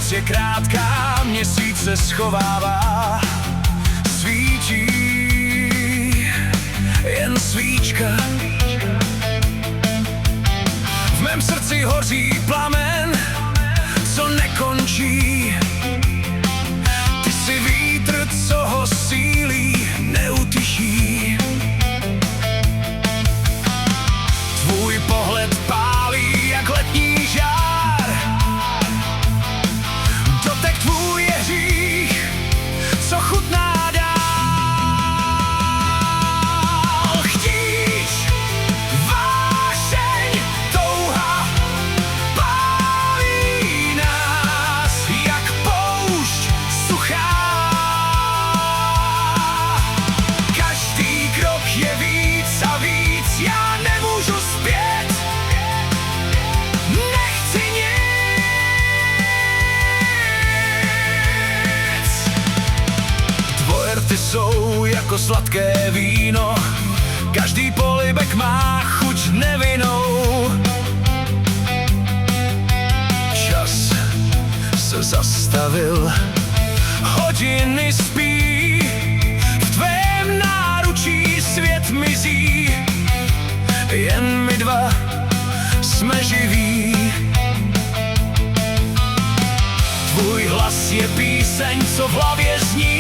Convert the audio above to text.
Noc je krátká, měsíc se schovává, svítí jen svíčka. V mém srdci hoří plamen, co nekončí. Ty jsi vítr, co ho sílí neutiší. Tvůj pohled pálí jak letní žár, dotek tvůj je hřích, co chutná dál. Chtíč, vášeň, touha pálí nás jak poušť suchá. Každý krok je víc a víc, já nemůžu zpět, nechci nic. Tvoje rty jsou jako sladké víno, každý polibek má chuť nevinnou. Čas se zastavil, hodiny spí, v tvém náručí svět mizí, jen my dva jsme živí. Tvůj hlas je píseň, co v hlavě zní.